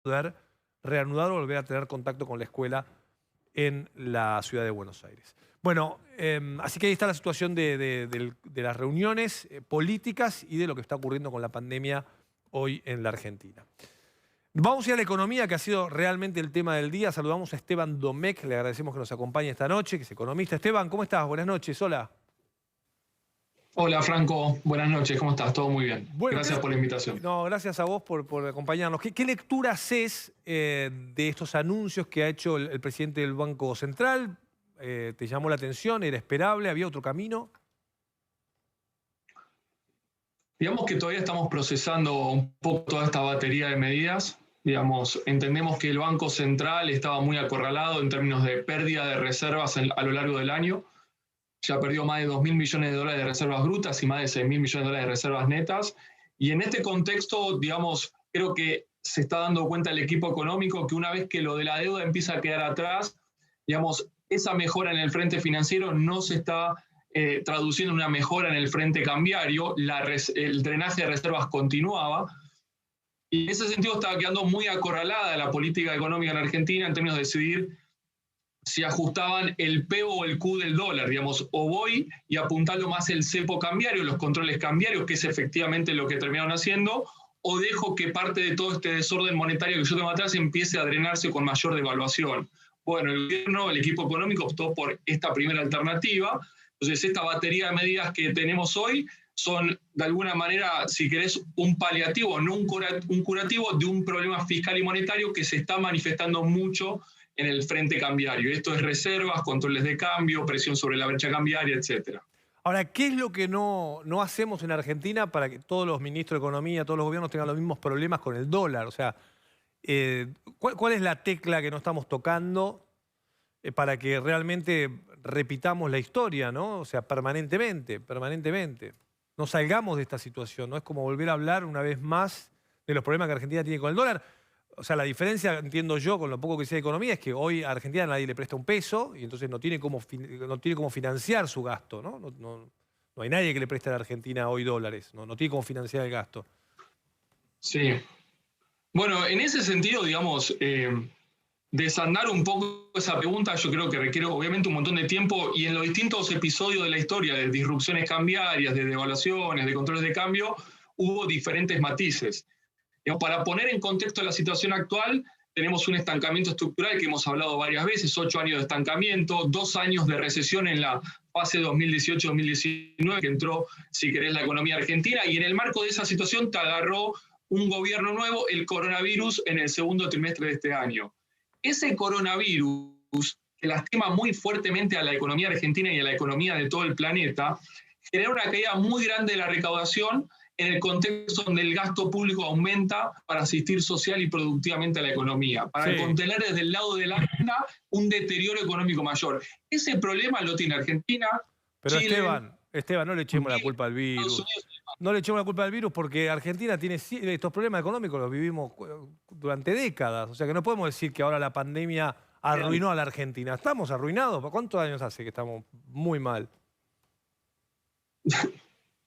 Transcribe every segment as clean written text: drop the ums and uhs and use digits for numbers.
poder reanudar o volver a tener contacto con la escuela en la ciudad de Buenos Aires. Bueno, así que ahí está la situación de las reuniones políticas y de lo que está ocurriendo con la pandemia hoy en la Argentina. Vamos a ir a la economía, que ha sido realmente el tema del día. Saludamos a Esteban Domecq, le agradecemos que nos acompañe esta noche, que es economista. Esteban, ¿cómo estás? Buenas noches, hola. Hola Franco, buenas noches, ¿cómo estás? Todo muy bien. Bueno, Gracias por la invitación. no, gracias a vos por acompañarnos. ¿Qué lectura haces de estos anuncios que ha hecho el presidente del Banco Central? ¿Te llamó la atención? ¿Era esperable? ¿Había otro camino? Digamos que todavía estamos procesando un poco toda esta batería de medidas. Digamos, entendemos que el Banco Central estaba muy acorralado en términos de pérdida de reservas a lo largo del año. Ya perdió más de 2.000 millones de dólares de reservas brutas y más de 6.000 millones de dólares de reservas netas. Y en este contexto, digamos, creo que se está dando cuenta el equipo económico que una vez que lo de la deuda empieza a quedar atrás, digamos, esa mejora en el frente financiero no se está traduciendo en una mejora en el frente cambiario, el drenaje de reservas continuaba, y en ese sentido estaba quedando muy acorralada la política económica en Argentina en términos de decidir si ajustaban el P o el Q del dólar, digamos, o voy y apuntalo más el cepo cambiario, los controles cambiarios, que es efectivamente lo que terminaron haciendo, o dejo que parte de todo este desorden monetario que yo tengo atrás empiece a drenarse con mayor devaluación. Bueno, el gobierno, el equipo económico optó por esta primera alternativa. Entonces, esta batería de medidas que tenemos hoy son, de alguna manera, si querés, un paliativo, no un curativo de un problema fiscal y monetario que se está manifestando mucho en el frente cambiario. Esto es reservas, controles de cambio, presión sobre la brecha cambiaria, etcétera. Ahora, ¿qué es lo que no hacemos en Argentina para que todos los ministros de Economía, todos los gobiernos tengan los mismos problemas con el dólar? O sea, ¿cuál es la tecla que no estamos tocando para que realmente repitamos la historia, ¿no? O sea, permanentemente. No salgamos de esta situación, ¿no? Es como volver a hablar una vez más de los problemas que Argentina tiene con el dólar. O sea, la diferencia, entiendo yo, con lo poco que sé de economía, es que hoy a Argentina nadie le presta un peso y entonces no tiene cómo financiar su gasto, ¿no? No hay nadie que le preste a la Argentina hoy dólares, no tiene cómo financiar el gasto. Sí. Bueno, en ese sentido, digamos, desandar un poco esa pregunta yo creo que requiere obviamente un montón de tiempo y en los distintos episodios de la historia, de disrupciones cambiarias, de devaluaciones, de controles de cambio, hubo diferentes matices. Para poner en contexto la situación actual, tenemos un estancamiento estructural que hemos hablado varias veces, 8 años de estancamiento, 2 años de recesión en la fase 2018-2019, que entró, si querés, la economía argentina, y en el marco de esa situación te agarró un gobierno nuevo, el coronavirus, en el segundo trimestre de este año. Ese coronavirus, que lastima muy fuertemente a la economía argentina y a la economía de todo el planeta, genera una caída muy grande de la recaudación en el contexto donde el gasto público aumenta para asistir social y productivamente a la economía, para contener desde el lado de la agenda un deterioro económico mayor. Ese problema lo tiene Argentina, Pero Chile, Esteban, no le echemos la culpa al virus. No le echemos la culpa al virus porque Argentina tiene estos problemas económicos, los vivimos durante décadas. O sea que no podemos decir que ahora la pandemia arruinó a la Argentina. Estamos arruinados. ¿Cuántos años hace que estamos muy mal?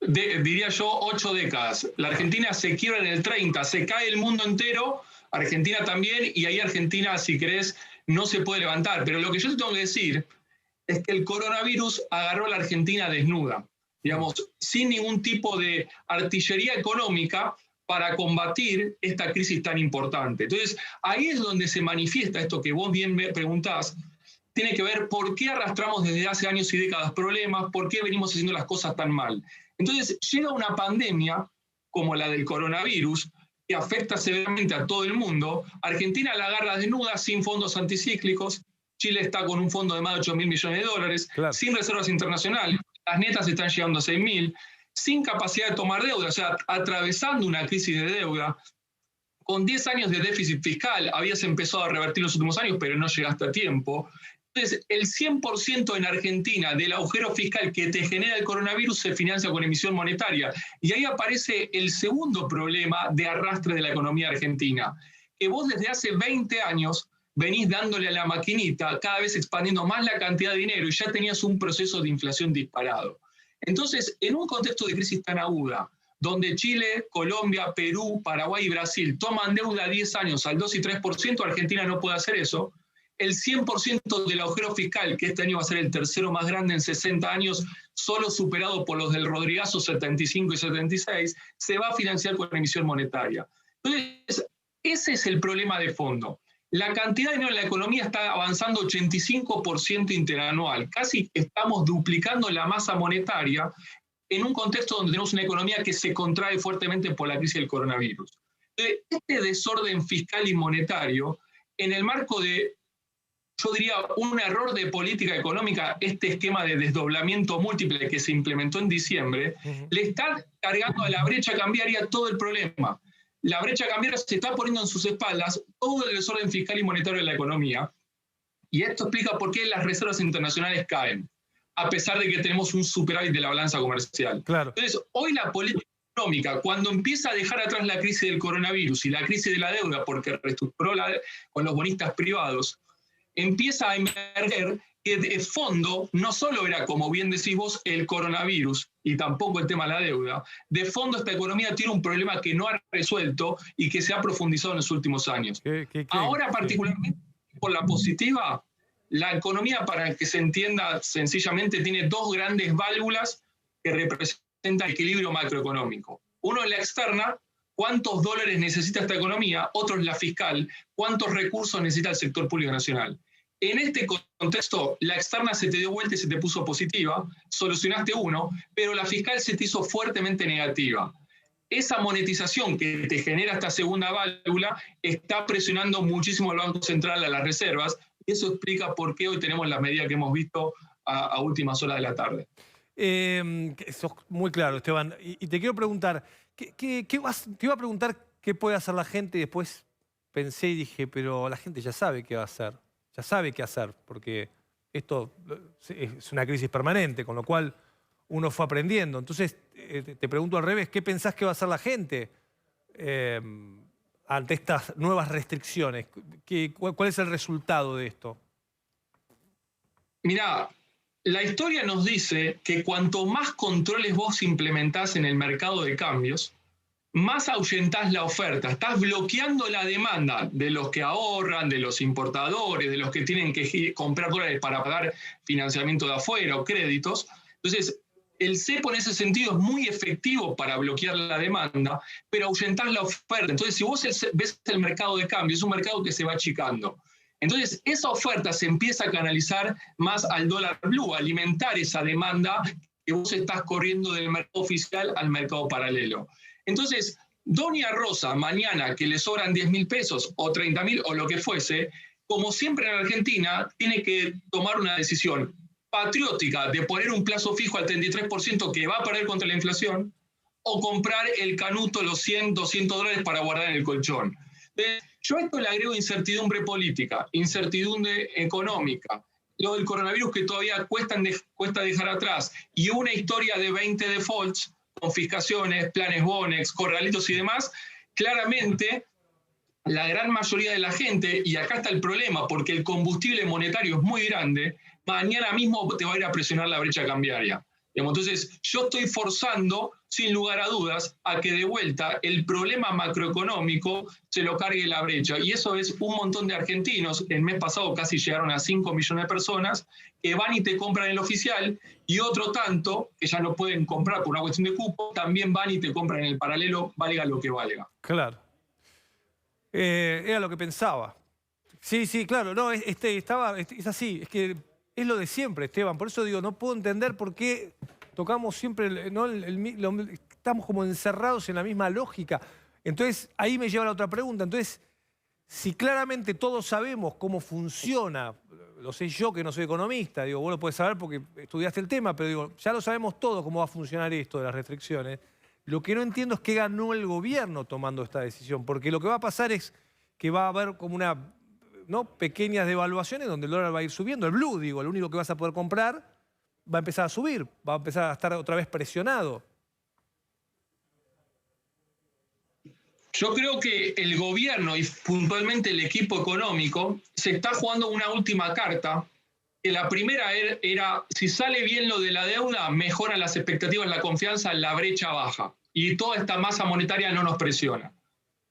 Diría yo 8 décadas. La Argentina se quiebra en el 30, se cae el mundo entero, Argentina también, y ahí Argentina, si querés, no se puede levantar. Pero lo que yo te tengo que decir es que el coronavirus agarró a la Argentina desnuda, digamos, sin ningún tipo de artillería económica para combatir esta crisis tan importante. Entonces, ahí es donde se manifiesta esto que vos bien me preguntás, tiene que ver por qué arrastramos desde hace años y décadas problemas, por qué venimos haciendo las cosas tan mal. Entonces llega una pandemia como la del coronavirus que afecta severamente a todo el mundo. Argentina la agarra desnuda, sin fondos anticíclicos. Chile está con un fondo de más de 8.000 millones de dólares, claro, sin reservas internacionales. Las netas están llegando a 6.000, sin capacidad de tomar deuda, o sea, atravesando una crisis de deuda. Con 10 años de déficit fiscal, habías empezado a revertir los últimos años, pero no llegaste a tiempo. Entonces, el 100% en Argentina del agujero fiscal que te genera el coronavirus se financia con emisión monetaria. Y ahí aparece el segundo problema de arrastre de la economía argentina, que vos desde hace 20 años venís dándole a la maquinita, cada vez expandiendo más la cantidad de dinero y ya tenías un proceso de inflación disparado. Entonces, en un contexto de crisis tan aguda, donde Chile, Colombia, Perú, Paraguay y Brasil toman deuda a 10 años al 2 y 3%, Argentina no puede hacer eso. El 100% del agujero fiscal, que este año va a ser el tercero más grande en 60 años, solo superado por los del Rodrigazo 75 y 76, se va a financiar con emisión monetaria. Entonces, ese es el problema de fondo. La cantidad de dinero en la economía está avanzando 85% interanual. Casi estamos duplicando la masa monetaria en un contexto donde tenemos una economía que se contrae fuertemente por la crisis del coronavirus. Este desorden fiscal y monetario, en el marco de, yo diría, un error de política económica, este esquema de desdoblamiento múltiple que se implementó en diciembre, le está cargando a la brecha cambiaria todo el problema. La brecha cambiaria se está poniendo en sus espaldas todo el desorden fiscal y monetario de la economía, y esto explica por qué las reservas internacionales caen, a pesar de que tenemos un superávit de la balanza comercial. Claro. Entonces, hoy la política económica, cuando empieza a dejar atrás la crisis del coronavirus y la crisis de la deuda, porque reestructuró con los bonistas privados, empieza a emerger que de fondo no solo era, como bien decís vos, el coronavirus y tampoco el tema de la deuda. De fondo esta economía tiene un problema que no ha resuelto y que se ha profundizado en los últimos años. Ahora, particularmente por la positiva, la economía, para que se entienda sencillamente, tiene dos grandes válvulas que representan el equilibrio macroeconómico. Uno es la externa, cuántos dólares necesita esta economía; otro es la fiscal, cuántos recursos necesita el sector público nacional. En este contexto, la externa se te dio vuelta y se te puso positiva, solucionaste uno, pero la fiscal se te hizo fuertemente negativa. Esa monetización que te genera esta segunda válvula está presionando muchísimo al Banco Central, a las reservas, y eso explica por qué hoy tenemos las medidas que hemos visto a últimas horas de la tarde. Sos muy claro, Esteban. Y te quiero preguntar, te iba a preguntar qué puede hacer la gente, y después pensé y dije, pero la gente ya sabe qué va a hacer. Ya sabe qué hacer, porque esto es una crisis permanente, con lo cual uno fue aprendiendo. Entonces, te pregunto al revés, ¿qué pensás que va a hacer la gente ante estas nuevas restricciones? ¿Cuál es el resultado de esto? Mirá, la historia nos dice que cuanto más controles vos implementás en el mercado de cambios, más ahuyentás la oferta, estás bloqueando la demanda de los que ahorran, de los importadores, de los que tienen que comprar dólares para pagar financiamiento de afuera o créditos. Entonces, el cepo en ese sentido es muy efectivo para bloquear la demanda, pero ahuyentás la oferta. Entonces, si vos ves el mercado de cambio, es un mercado que se va achicando. Entonces, esa oferta se empieza a canalizar más al dólar blue, a alimentar esa demanda que vos estás corriendo del mercado oficial al mercado paralelo. Entonces, doña Rosa, mañana que le sobran 10.000 pesos o 30.000 o lo que fuese, como siempre en Argentina, tiene que tomar una decisión patriótica de poner un plazo fijo al 33% que va a perder contra la inflación, o comprar el canuto, los 100, 200 dólares para guardar en el colchón. Yo a esto le agrego incertidumbre política, incertidumbre económica, lo del coronavirus que todavía cuesta dejar atrás, y una historia de 20 defaults, confiscaciones, planes Bonex, corralitos y demás. Claramente la gran mayoría de la gente, y acá está el problema, porque el combustible monetario es muy grande, mañana mismo te va a ir a presionar la brecha cambiaria. Entonces, yo estoy forzando, sin lugar a dudas, a que de vuelta el problema macroeconómico se lo cargue la brecha. Y eso es un montón de argentinos. El mes pasado casi llegaron a 5 millones de personas que van y te compran el oficial, y otro tanto, que ya no pueden comprar por una cuestión de cupo, también van y te compran en el paralelo, valga lo que valga. Claro. Era lo que pensaba. Sí, sí, claro. No, es así. Es que es lo de siempre, Esteban. Por eso digo, no puedo entender por qué tocamos siempre, ¿no? Estamos como encerrados en la misma lógica. Entonces, ahí me lleva a la otra pregunta. Entonces, si claramente todos sabemos cómo funciona, lo sé yo que no soy economista, digo, vos lo podés saber porque estudiaste el tema, pero digo, ya lo sabemos todos cómo va a funcionar esto de las restricciones. Lo que no entiendo es qué ganó el gobierno tomando esta decisión, porque lo que va a pasar es que va a haber como pequeñas devaluaciones donde el dólar va a ir subiendo. El blue, digo, lo único que vas a poder comprar va a empezar a subir, va a empezar a estar otra vez presionado. Yo creo que el gobierno y puntualmente el equipo económico se está jugando una última carta, que la primera era si sale bien lo de la deuda, mejoran las expectativas, la confianza, la brecha baja. y toda esta masa monetaria no nos presiona.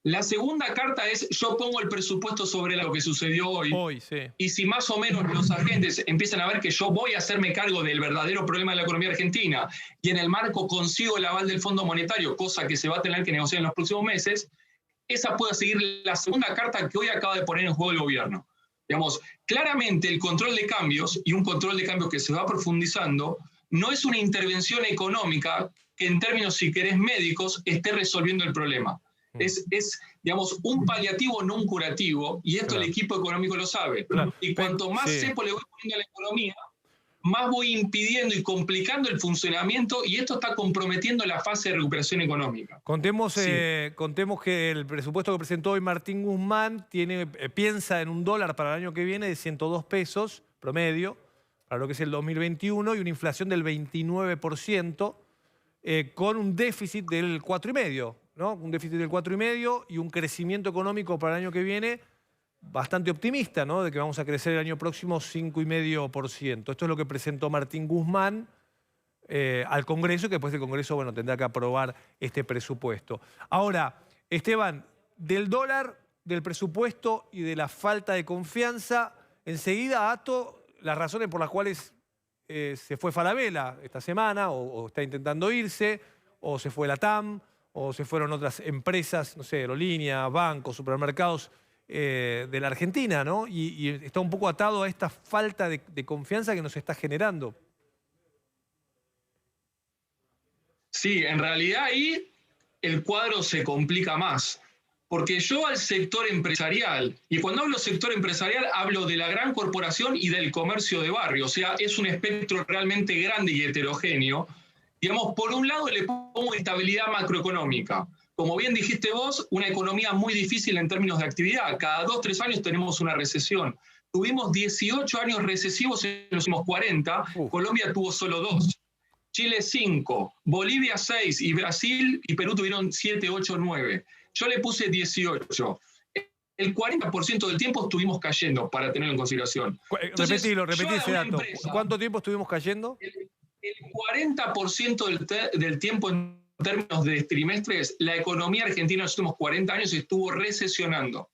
La segunda carta es: yo pongo el presupuesto sobre lo que sucedió hoy, Sí. y si más o menos los agentes empiezan a ver que yo voy a hacerme cargo del verdadero problema de la economía argentina y en el marco consigo el aval del Fondo Monetario, cosa que se va a tener que negociar en los próximos meses, esa puede seguir la segunda carta que hoy acaba de poner en juego el gobierno. Digamos, claramente el control de cambios, y un control de cambios que se va profundizando, no es una intervención económica que en términos, si querés, médicos, esté resolviendo el problema. Es, digamos, un paliativo, no un curativo, y esto el equipo económico lo sabe. Y cuanto más cepo le voy poniendo a la economía, más voy impidiendo y complicando el funcionamiento, y esto está comprometiendo la fase de recuperación económica. Contemos que el presupuesto que presentó hoy Martín Guzmán piensa en un dólar para el año que viene de 102 pesos promedio, para lo que es el 2021, y una inflación del 29%, con un déficit del 4,5%, ¿no? Un déficit del 4,5% y un crecimiento económico para el año que viene bastante optimista, ¿no? De que vamos a crecer el año próximo 5,5%. Esto es lo que presentó Martín Guzmán al Congreso, que después el Congreso, bueno, tendrá que aprobar este presupuesto. Ahora, Esteban, del dólar, del presupuesto y de la falta de confianza, enseguida ato las razones por las cuales se fue Falabella esta semana, o está intentando irse, o se fue la TAM, o se fueron otras empresas, no sé, aerolíneas, bancos, supermercados de la Argentina, ¿no? Y está un poco atado a esta falta de confianza que nos está generando. Sí, en realidad ahí el cuadro se complica más, porque yo al sector empresarial, y cuando hablo sector empresarial hablo de la gran corporación y del comercio de barrio, o sea, es un espectro realmente grande y heterogéneo. Digamos, por un lado le pongo estabilidad macroeconómica. Como bien dijiste vos, una economía muy difícil en términos de actividad. Cada 2 o 3 años tenemos una recesión. Tuvimos 18 años recesivos en los últimos 40, Colombia tuvo solo 2. Chile 5, Bolivia 6 y Brasil y Perú tuvieron 7, 8, 9. Yo le puse 18. El 40% del tiempo estuvimos cayendo, para tenerlo en consideración. Entonces, repetí ese dato. ¿Cuánto tiempo estuvimos cayendo? El 40% del tiempo en términos de trimestres, la economía argentina en los últimos 40 años estuvo recesionando,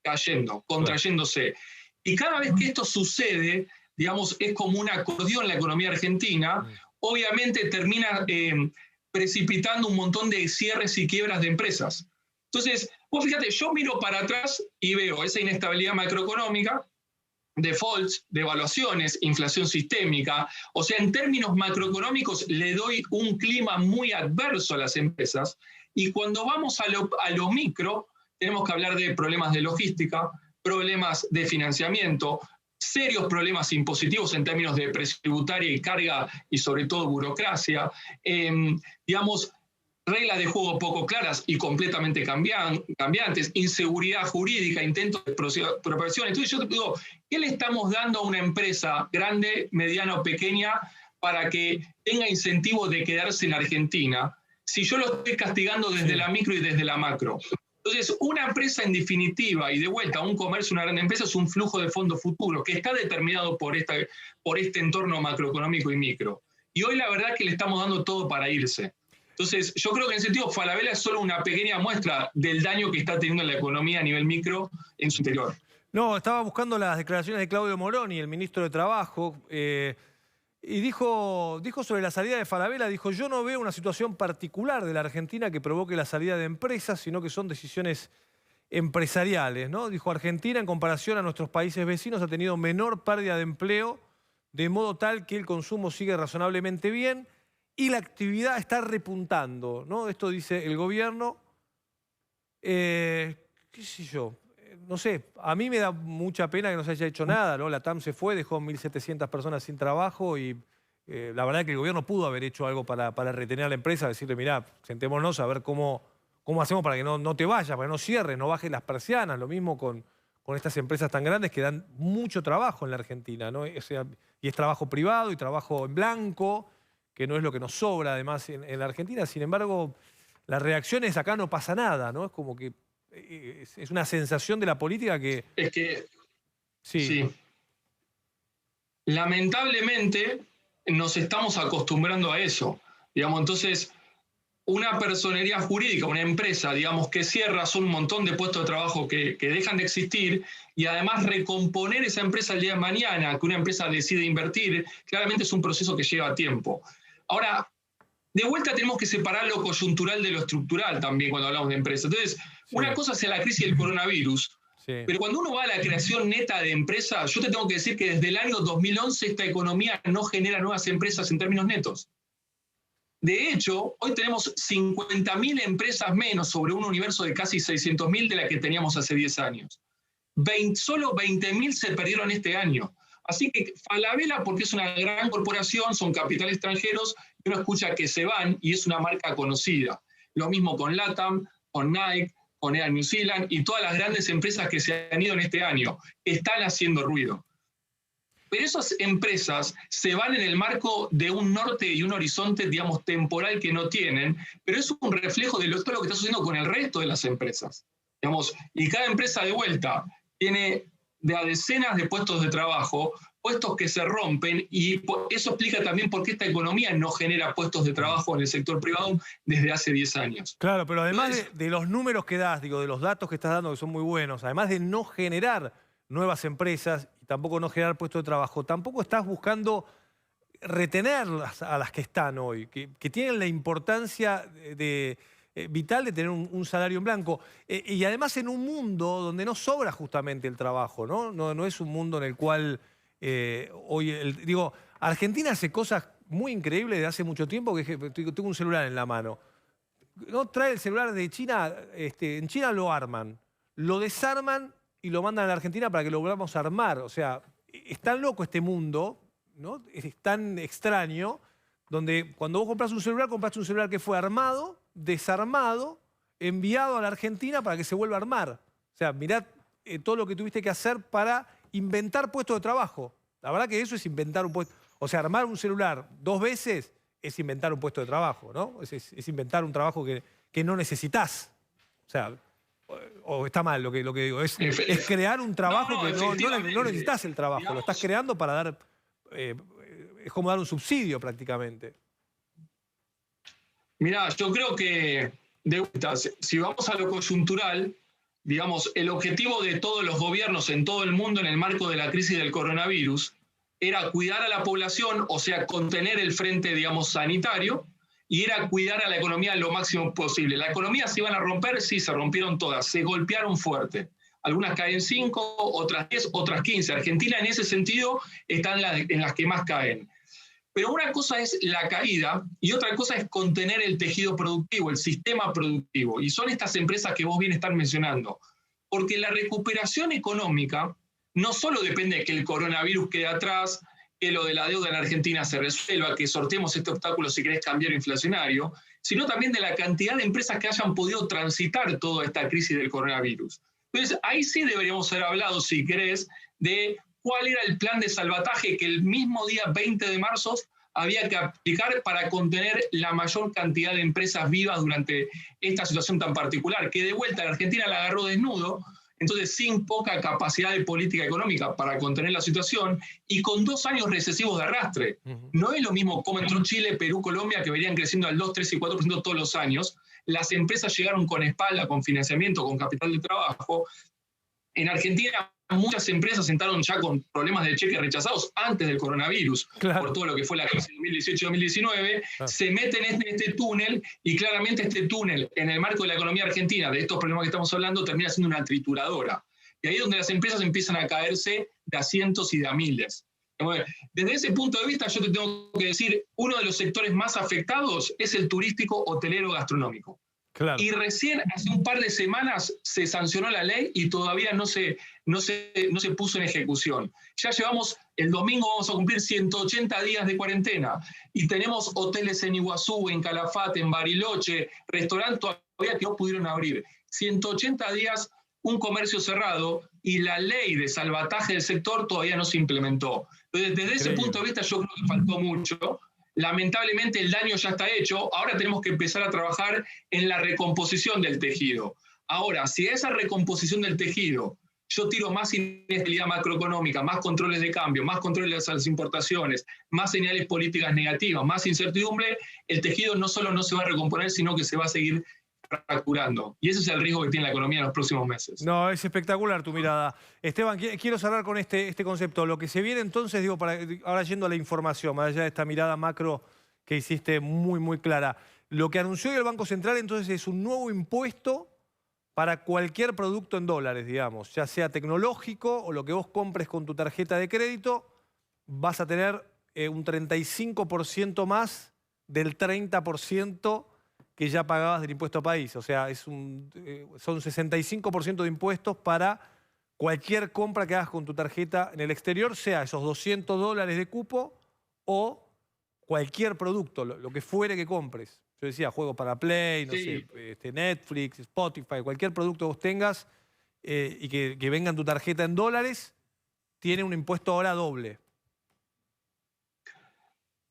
cayendo, contrayéndose. Y cada vez que esto sucede, digamos, es como un acordeón en la economía argentina, obviamente termina precipitando un montón de cierres y quiebras de empresas. Entonces, vos fíjate, yo miro para atrás y veo esa inestabilidad macroeconómica, defaults, devaluaciones, inflación sistémica. O sea, en términos macroeconómicos le doy un clima muy adverso a las empresas, y cuando vamos a lo micro, tenemos que hablar de problemas de logística, problemas de financiamiento, serios problemas impositivos en términos de presión tributaria y carga, y sobre todo burocracia, digamos, reglas de juego poco claras y completamente cambiantes, inseguridad jurídica, intentos de expropiación. Entonces yo te digo, ¿qué le estamos dando a una empresa grande, mediana o pequeña para que tenga incentivo de quedarse en Argentina si yo lo estoy castigando desde la micro y desde la macro? Entonces, una empresa en definitiva, y de vuelta, un comercio, una gran empresa, es un flujo de fondos futuro que está determinado por este entorno macroeconómico y micro. Y hoy la verdad es que le estamos dando todo para irse. Entonces, yo creo que en ese sentido Falabella es solo una pequeña muestra del daño que está teniendo la economía a nivel micro en su interior. No, estaba buscando las declaraciones de Claudio Moroni, el ministro de Trabajo, y dijo sobre la salida de Falabella, dijo: yo no veo una situación particular de la Argentina que provoque la salida de empresas, sino que son decisiones empresariales, ¿no? Dijo: Argentina, en comparación a nuestros países vecinos, ha tenido menor pérdida de empleo, de modo tal que el consumo sigue razonablemente bien y la actividad está repuntando, ¿no? Esto dice el gobierno. ¿Qué sé yo? No sé, a mí me da mucha pena que no se haya hecho nada, ¿no? La TAM se fue, dejó 1.700 personas sin trabajo y la verdad es que el gobierno pudo haber hecho algo para retener a la empresa, decirle: mirá, sentémonos a ver cómo hacemos para que no te vayas, para que no cierres, no bajes las persianas. Lo mismo con estas empresas tan grandes que dan mucho trabajo en la Argentina, ¿no? O sea, y es trabajo privado y trabajo en blanco, que no es lo que nos sobra además en la Argentina. Sin embargo, la reacción es: acá no pasa nada, ¿no? Es como que es una sensación de la política que... Es que, sí. Lamentablemente nos estamos acostumbrando a eso. Digamos, entonces, una personería jurídica, una empresa, digamos, que cierra, son un montón de puestos de trabajo que dejan de existir, y además recomponer esa empresa el día de mañana, que una empresa decide invertir, claramente es un proceso que lleva tiempo. Ahora, de vuelta tenemos que separar lo coyuntural de lo estructural también cuando hablamos de empresas. Entonces, una cosa es la crisis del coronavirus, pero cuando uno va a la creación neta de empresas, yo te tengo que decir que desde el año 2011 esta economía no genera nuevas empresas en términos netos. De hecho, hoy tenemos 50.000 empresas menos sobre un universo de casi 600.000 de la que teníamos hace 10 años. Solo 20.000 se perdieron este año. Así que Falabella, porque es una gran corporación, son capitales extranjeros, y uno escucha que se van y es una marca conocida. Lo mismo con LATAM, con Nike, con Air New Zealand y todas las grandes empresas que se han ido en este año. Están haciendo ruido. Pero esas empresas se van en el marco de un norte y un horizonte, digamos, temporal que no tienen, pero es un reflejo de todo lo que está sucediendo con el resto de las empresas. Digamos, y cada empresa de vuelta tiene de a decenas de puestos de trabajo, puestos que se rompen, y eso explica también por qué esta economía no genera puestos de trabajo en el sector privado desde hace 10 años. Claro, pero además de los números que das, digo, de los datos que estás dando, que son muy buenos, además de no generar nuevas empresas y tampoco no generar puestos de trabajo, tampoco estás buscando retenerlas a las que están hoy, que tienen la importancia vital de tener un salario en blanco. Y además en un mundo donde no sobra justamente el trabajo, ¿no? No es un mundo en el cual hoy, digo, Argentina hace cosas muy increíbles desde hace mucho tiempo, que tengo un celular en la mano. No trae el celular de China, en China lo arman, lo desarman y lo mandan a la Argentina para que lo volvamos a armar. O sea, es tan loco este mundo, ¿no? Es tan extraño, donde cuando vos compraste un celular que fue armado, desarmado, enviado a la Argentina para que se vuelva a armar. O sea, mirá todo lo que tuviste que hacer para inventar puestos de trabajo. La verdad que eso es inventar un puesto. O sea, armar un celular 2 veces es inventar un puesto de trabajo, ¿no? Es inventar un trabajo que no necesitas. O sea, o está mal lo que digo. Es crear un trabajo que no necesitas el trabajo. Digamos, lo estás creando para dar... es como dar un subsidio prácticamente. Mirá, yo creo que, de vuelta, si vamos a lo coyuntural, digamos, el objetivo de todos los gobiernos en todo el mundo en el marco de la crisis del coronavirus era cuidar a la población, o sea, contener el frente, digamos, sanitario, y era cuidar a la economía lo máximo posible. ¿La economía se iban a romper? Sí, se rompieron todas, se golpearon fuerte. Algunas caen 5, otras 10, otras 15. Argentina en ese sentido está en las que más caen. Pero una cosa es la caída y otra cosa es contener el tejido productivo, el sistema productivo. Y son estas empresas que vos bien estás mencionando. Porque la recuperación económica no solo depende de que el coronavirus quede atrás, que lo de la deuda en Argentina se resuelva, que sorteemos este obstáculo si querés cambiar inflacionario, sino también de la cantidad de empresas que hayan podido transitar toda esta crisis del coronavirus. Entonces, ahí sí deberíamos haber hablado, si querés, de cuál era el plan de salvataje que el mismo día 20 de marzo había que aplicar para contener la mayor cantidad de empresas vivas durante esta situación tan particular, que de vuelta la Argentina la agarró desnudo, entonces sin poca capacidad de política económica para contener la situación y con 2 años recesivos de arrastre. No es lo mismo como entró Chile, Perú, Colombia, que venían creciendo al 2, 3 y 4% todos los años. Las empresas llegaron con espalda, con financiamiento, con capital de trabajo. En Argentina muchas empresas entraron ya con problemas de cheques rechazados antes del coronavirus, claro, por todo lo que fue la crisis 2018-2019, claro. Se meten en este túnel y claramente este túnel, en el marco de la economía argentina, de estos problemas que estamos hablando, termina siendo una trituradora. Y ahí es donde las empresas empiezan a caerse de a cientos y de a miles. Desde ese punto de vista yo te tengo que decir, uno de los sectores más afectados es el turístico, hotelero, gastronómico. Claro. Y recién, hace un par de semanas, se sancionó la ley y todavía no se puso en ejecución. Ya llevamos, el domingo vamos a cumplir 180 días de cuarentena y tenemos hoteles en Iguazú, en Calafate, en Bariloche, restaurantes todavía que no pudieron abrir. 180 días, un comercio cerrado y la ley de salvataje del sector todavía no se implementó. Entonces, desde ese punto de vista yo creo que faltó mucho. Lamentablemente el daño ya está hecho, ahora tenemos que empezar a trabajar en la recomposición del tejido. Ahora, si a esa recomposición del tejido yo tiro más inestabilidad macroeconómica, más controles de cambio, más controles a las importaciones, más señales políticas negativas, más incertidumbre, el tejido no solo no se va a recomponer, sino que se va a seguir fracturando. Y ese es el riesgo que tiene la economía en los próximos meses. No, es espectacular tu mirada. Esteban, quiero cerrar con este concepto. Lo que se viene entonces, digo, ahora yendo a la información, más allá de esta mirada macro que hiciste muy, muy clara. Lo que anunció hoy el Banco Central entonces es un nuevo impuesto para cualquier producto en dólares, digamos, ya sea tecnológico o lo que vos compres con tu tarjeta de crédito, vas a tener un 35% más del 30% que ya pagabas del impuesto país. O sea, son 65% de impuestos para cualquier compra que hagas con tu tarjeta en el exterior, sea esos $200 de cupo o cualquier producto, lo que fuere que compres. Yo decía, juegos para Play, no Sí. sé, Netflix, Spotify, cualquier producto que vos tengas y que venga en tu tarjeta en dólares, tiene un impuesto ahora doble.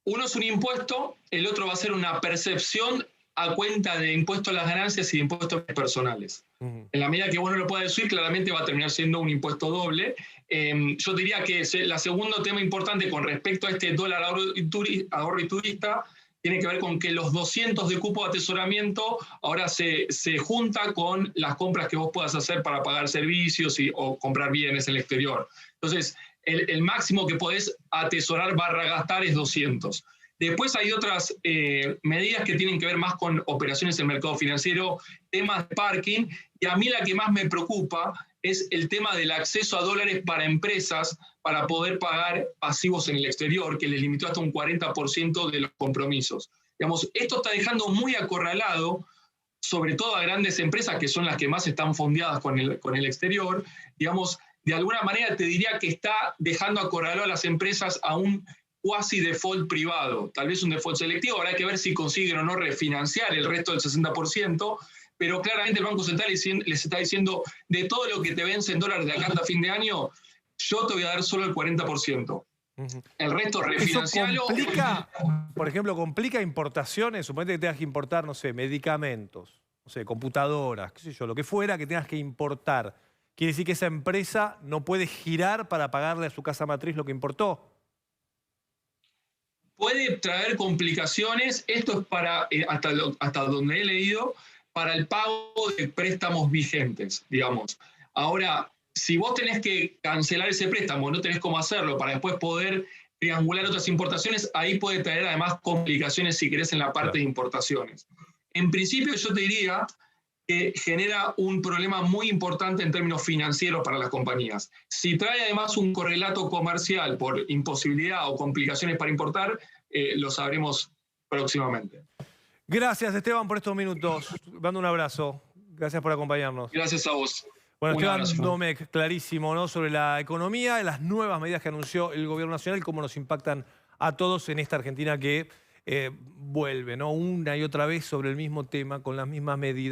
Uno es un impuesto, el otro va a ser una percepción a cuenta de impuesto a las ganancias y de impuestos personales. En la medida que vos no lo puedas decir, claramente va a terminar siendo un impuesto doble. Yo diría que el segundo tema importante con respecto a este dólar ahorro y turista tiene que ver con que los 200 de cupo de atesoramiento ahora se junta con las compras que vos puedas hacer para pagar servicios o comprar bienes en el exterior. Entonces, el máximo que podés atesorar / gastar es 200. Después hay otras medidas que tienen que ver más con operaciones en el mercado financiero, temas de parking, y a mí la que más me preocupa es el tema del acceso a dólares para empresas para poder pagar pasivos en el exterior, que les limitó hasta un 40% de los compromisos. Digamos, esto está dejando muy acorralado, sobre todo a grandes empresas que son las que más están fondeadas con el exterior. Digamos, de alguna manera te diría que está dejando acorralado a las empresas a un cuasi default privado, tal vez un default selectivo, habrá que ver si consiguen o no refinanciar el resto del 60%, pero claramente el Banco Central les está diciendo, de todo lo que te vence en dólares de acá hasta fin de año, yo te voy a dar solo el 40%. El resto refinanciarlo. ¿Eso complica, por ejemplo, complica importaciones? Suponete que tengas que importar, no sé, medicamentos, no sé, computadoras, qué sé yo, lo que fuera que tengas que importar. ¿Quiere decir que esa empresa no puede girar para pagarle a su casa matriz lo que importó? Puede traer complicaciones, esto es para, hasta donde he leído, para el pago de préstamos vigentes, digamos. Ahora, si vos tenés que cancelar ese préstamo, no tenés cómo hacerlo para después poder triangular otras importaciones, ahí puede traer además complicaciones, si querés, en la parte de importaciones. En principio, yo te diría que genera un problema muy importante en términos financieros para las compañías. Si trae además un correlato comercial por imposibilidad o complicaciones para importar, lo sabremos próximamente. Gracias, Esteban, por estos minutos. Mando un abrazo. Gracias por acompañarnos. Gracias a vos. Bueno, Un Esteban abrazo. Domecq, clarísimo, ¿no? Sobre la economía, las nuevas medidas que anunció el gobierno nacional, cómo nos impactan a todos en esta Argentina que vuelve, ¿no? Una y otra vez sobre el mismo tema, con las mismas medidas.